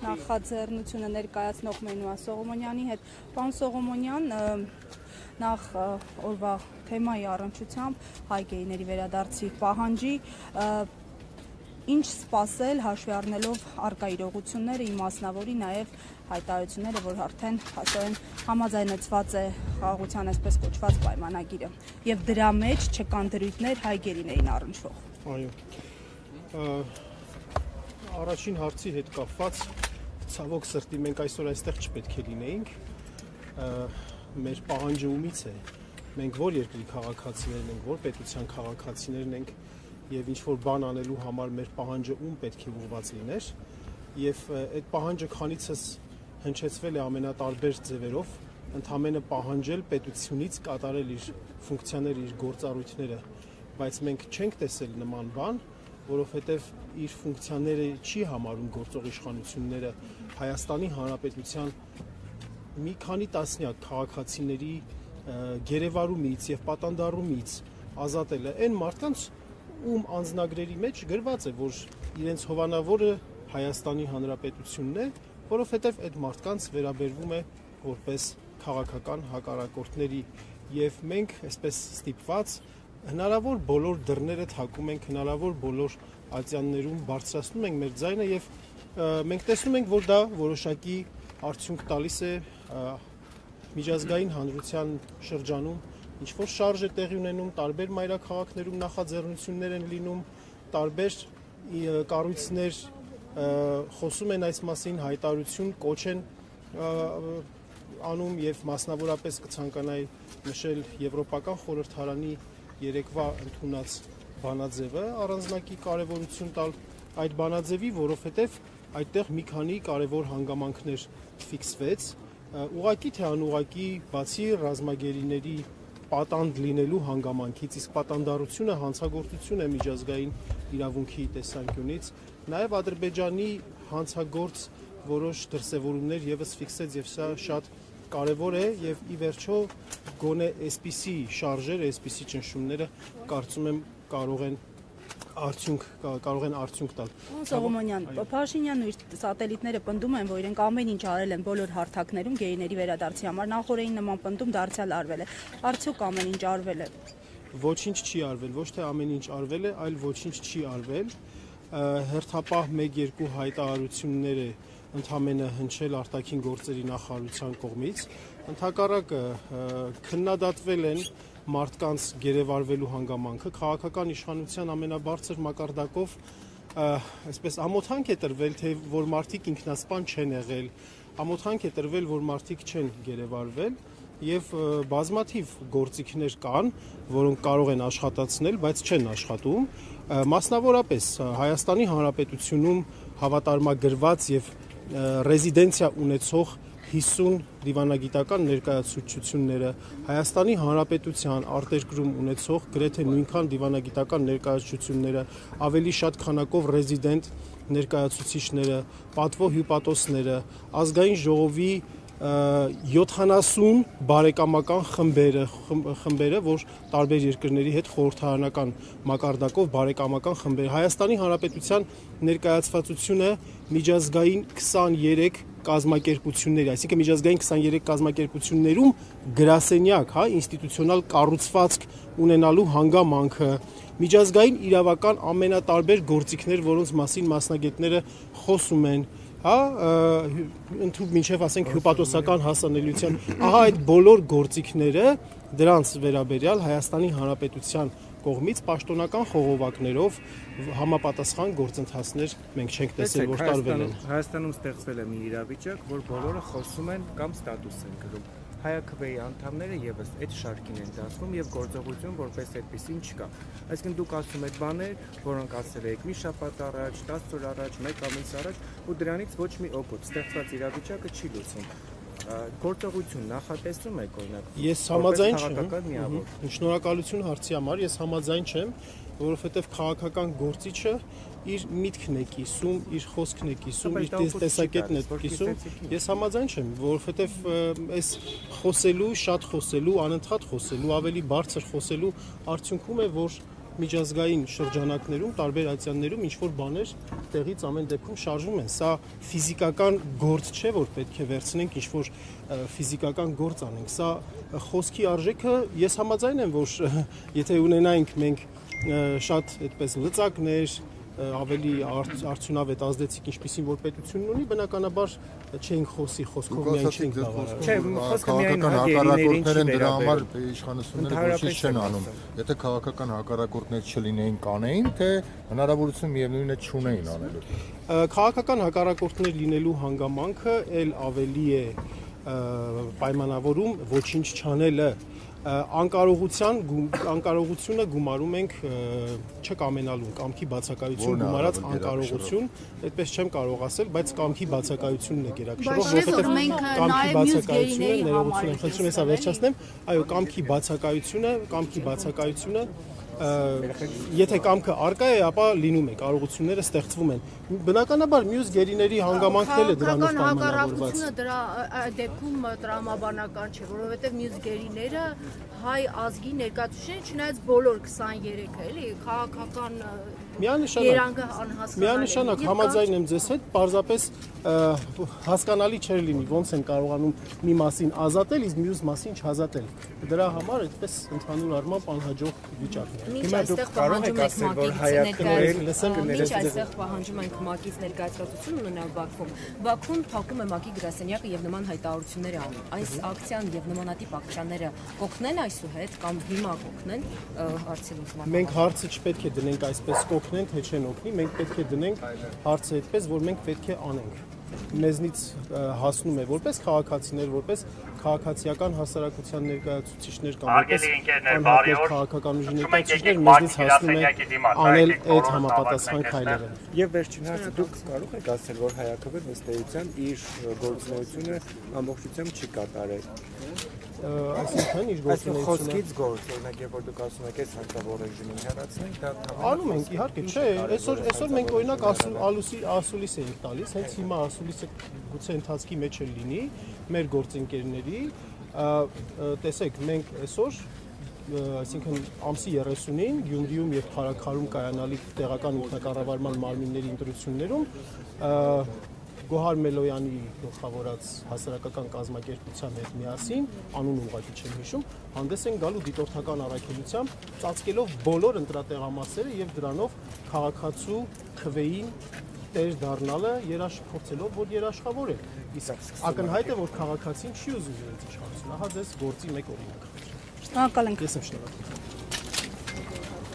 նախաձեռնությունը ներկայացնող Մենուա Սողոմոնյանի հետ։ Պարոն Սողոմոնյան, նախ օրվա թեմայի առնչությամբ հայ գեյների վերադարձի պահանջի ինչ սպասել հաշվի առնելով առկա իրողությունները, իմասնավորի նաև հայտարարությունները, որ արդեն հասարեն համաձայնեցված է խաղաղության այսպես կոչված պայմանագիրը եւ դրա մեջ չկան դրույթներ հայ գերիներին առնչվող։ Այո։ Առաջին հարցի հետ կապված ցավոք սրտի մենք այսօր այստեղ չպետք է լինեինք։ Մեր պահանջը ումից է։ Մենք որ երկրի քաղաքացիներն ենք, որ պետության քաղաքացիներն ենք եւ ինչ որ բան անելու համար մեր պահանջը ում պետք է ուղղված լիներ եւ այդ պահանջը քանիցս հնչեցվել է ամենատարբեր ձևերով, ընդհանրապես պահանջել պետությունից կատարել իր ֆունկցիաները, իր գործառույթները, բայց մենք չենք տեսել նման բան, որովհետև իր ֆունկցիաները չի համարում գործող իշխանությունները Հայաստանի Հանրապետության մի քանի տասնյակ քաղաքացիների գերեվարումից եւ պատանդարումից ազատելը այն մարդկանց ում անձնագրերի մեջ գրված է, որ իրենց հովանավորը Հայաստանի Հանրապետությունն է, որովհետև այդ մարդկանց վերաբերվում է որպես քաղաքական հակառակորդների եւ մենք այսպես ստիպված հնարավոր բոլոր դռները թակում ենք, հնարավոր բոլոր ատյաններում բարձրացնում ենք մեր ձայնը եւ մենք տեսնում ենք, որ դա որոշակի արդյունք տալիս է միջազգային հանրության շրջանում, ինչ որ շարժ է տեղի ունենում, տարբեր մայրաքաղաքներում նախաձեռնություններ են լինում, տարբեր կառույցներ խոսում են այս մասին, հայտարարություն, կոչ են անում եւ մասնավորապես կցանկանայի նշել Եվրոպական խորհրդարանի երեկվա ընդունած բանաձևը առանձնակի կարևորություն տալ այդ բանաձևի, որովհետև այդտեղ մի քանի կարևոր հանգամանքներ ֆիքսվեց, ուղղակի թե անուղղակի բացի ռազմագերիների պատանդ լինելու հանգամանքից, իսկ պատանդարությունը հանցագործություն է միջազգային իրավունքի տեսանկյունից, նաև Ադրբեջանի հանցագործ որոշ դրսևորումներ եւս ֆիքսեց եւ սա շատ կարևոր է եւ ի վերջո գոնե այսպիսի շարժերը, այսպիսի ճնշումները կարծում եմ կարող են արդյունք տալ։ Սողոմոնյան, Փաշինյանն ու իր սատելիտները պնդում են, որ իրենք ամեն ինչ արել են բոլոր հարթակներում գեյների վերադարձի համար, նախորդին նման պնդում դարձյալ արվել է։ Արդյոք ամեն ինչ արվել է։ Ոչինչ չի արվել, ոչ թե ամեն ինչ արվել է, այլ ոչինչ չի արվել։ Հերթապահ 1-2 հայտարարություններ է ընդհանրապես հնչել արտաքին գործերի նախարարության կողմից, ընդհակառակը քննադատվել են մարդկանց գերեվարվելու հանգամանքը, քաղաքական իշխանության ամենաբարձր մակարդակով այսպես ամոթանք է տրվել, թե որ մարդիկ ինքնասպան չեն եղել, ամոթանք է տրվել, որ մարդիկ չեն գերեվարվել եւ բազմաթիվ գործիքներ կան, որոնք կարող են աշխատացնել, բայց չեն աշխատում, մասնավորապես Հայաստանի Հանրապետությունում հավատարմագրված եւ ռեզիդենցիա ունեցող 50 դիվանագիտական ներկայացուցչությունները Հայաստանի Հանրապետության արտերկրում ունեցող գրեթե նույնքան դիվանագիտական ներկայացուցչությունները, ավելի շատ քանակով ռեզիդենտ ներկայացուցիչները, պատվո հյուպատոսները, ազգային ժողովի 70 բարեկամական խմբերը, որ տարբեր երկրների հետ խորհրդարանական մակարդակով բարեկամական խմբեր։ Հայաստանի Հանրապետության ներկայացվածությունը միջազգային 23 կազմակերպությունների, այսինքն միջազգային 23 կազմակերպություններում գրասենյակ, ինստիտուցիոնալ կառուցվածք ունենալու հանգամանքը, միջազգային իրավական ամենատարբեր գործիքներ, որոնց մասին մասնագետները խոսում են, ընդհանուր մինչև ասենք հյուպատոսական հասանելիության, ահա այդ բոլոր գործիքները դրանց վերաբերյալ Հայաստանի Հանրապետության կողմից պաշտոնական խողովակներով համապատասխան գործընթացներ մենք չենք տեսել, որ տարվել են։ Հայաստանում ստեղծվել է մի իրավիճակ, որ բոլորը խոսում են կամ ստատուս են գրում։ Հայաքվեի անդամները եւս այդ շարքին են դասվում եւ գործողություն որպես այդպեսին չկա։ Այսինքն դուք ասում եք բաներ, որոնք ասել եք մի շաբաթ առաջ, 10 օր առաջ, 1 ամիս առաջ, ու դրանից ոչ մի օգուտ ստեղծված իրավիճակը չի լուծում։ Գործողություն նախատեսում եք օրինակ։ Ես համաձայն չեմ։ Շնորհակալություն հարցի համար, ես համաձայն չեմ, որովհետև քաղաքական գործիչը իր միտքն է կիսում, իր խոսքն է կիսում, իր տեսակետն է կիսում։ Ես համաձայն չեմ, որովհետև այս խոսելու, շատ խոսելու, անընդհատ խոսելու, ավելի բարձր խոսելու արդյունքում է, որ միջազգային շրջանակներում, տարբեր ացիաներում ինչ որ բաներ տեղից ամեն դեպքում շարժվում են։ Սա ֆիզիկական գործ չէ, որ պետք է վերցնենք ինչ որ ֆիզիկական գործ անենք։ Սա խոսքի արժեքը, ես համաձայն եմ, որ եթե ունենայինք մենք շատ այդպես լծակներ, ավելի արդյունավետ ազդեցիկ ինչպիսին որ պետությունն ունի, բնականաբար չենք խոսի խոսքով միայն չենք բավարարում։ Չէ, խոսքը միայն հակառակորդներ են դրա համար իշխանությունները ոչինչ չեն անում։ Եթե քաղաքական հակառակորդներ չլինեին, կանեին, թե հնարավորություն միևնույն է չունեին անելու։ Քաղաքական հակառակորդներ լինելու հանգամանքը ել ավելի է պայմանավորում ոչինչ չանելը։ Անկարողությունը գումարում ենք չկամենալուն, կամքի բացակայություն գումարած անկարողություն, այդպես չեմ կարող ասել, բայց կամքի բացակայությունն է գերակշռող, որովհետև կամքի բացակայությունը, ներողություն եմ խնդրում, հեսա վերջացնեմ, այո, կամքի բացակայությունը եթե կամքը արկա է, ապա լինում է, կարողությունները ստեղծվում են։ Բնականաբար մյուս գերիների հանգամանքն է դրանով պայմանավորված։ Հակառակությունը դրա դեպքում տրամաբանական չէ, որովհետև մյուս գերիները հայ ազգի ներկայացուցիչներ, չնայած բոլոր 23-ը, էլի, քաղաքական երանգը անհասկանալի։ Միանշանակ համաձայն եմ ձեզ հետ, պարզապես հասկանալի չէր լինի ոնց են կարողանում մի մասին ազատել, իսկ մյուս մասին չազատել։ Դրա համար այդպես ընդհանուր առմամբ անհաջող վիճակն է։ Մինչ այստեղ պահանջում ենք ՄԱԿ-ից ներկայացուցություն ունենալ Բաքվում, Բաքվում փակում է ՄԱԿ-ի գրասենյակը եւ նման հայտարարություններ անում։ Այս ակցիան եւ նմանատիպ ակցիաները կօգնեն այսուհետ կամ հիմա կօգնեն հարցի լուծմանը։ Մենք հարցը չպետք է դնենք այսպես կօգնեն, թե չեն օգնի, մենք պետք է դնենք հարցը այդպես, որ մենք պետք է անենք։ Մեզնից հասնում է որպես քաղաքացիներ, որպես քաղաքացիական հասարակության ներկայացուցիչներ կամ որպես անհատներ քաղաքական ուժի ներկայացուցիչներ, մեզնից հասնում է անել այդ համապատասխան քայլերը։ Եվ վերջին հարցը դուք կարող եք ասել, որ հայաքվեն ըստ էության իր գործունեությունը ամբողջությամբ չի կատարել։ Այսինքն իր գործունեությունը խոսքից գործ, օրինակ, երբ որ դուք ասում եք, այս հարկավոր ռեժիմին հեռացնենք, դա անում ենք, իհարկե, չէ, այսօր մենք օրինակ ասուլիս ենք տալիս, հենց հիմա ասուլիսը գուցե ընթացքի մեջ էլ լինի մեր գործընկերների, տեսեք, մենք այսօր այսինքն ամսի 30-ին Գյումրիում եւ Փարաքարում կայանալիք տեղական ինքնակառավարման մարմինների ընտրություններում Գոհար Մելոյանի գլխավորած հասարակական կազմակերպության հետ միասին, անունը ուղղակի չեմ հիշում, հանդես են գալու դիտորդական առաքելությամբ, ծածկելով բոլոր ընտրատեղամասերը եւ դրանով քաղաքացու քվեին տեր դառնալը փորձելով որ երաշխավոր է։ Իսկ ակնհայտ է որ քաղաքացին չի ուզում իրենց իշխանություն։ Ահա ձեզ գործի մեկ օրինակ։ Շնորհակալ ենք։ Ես եմ շնորհակալ։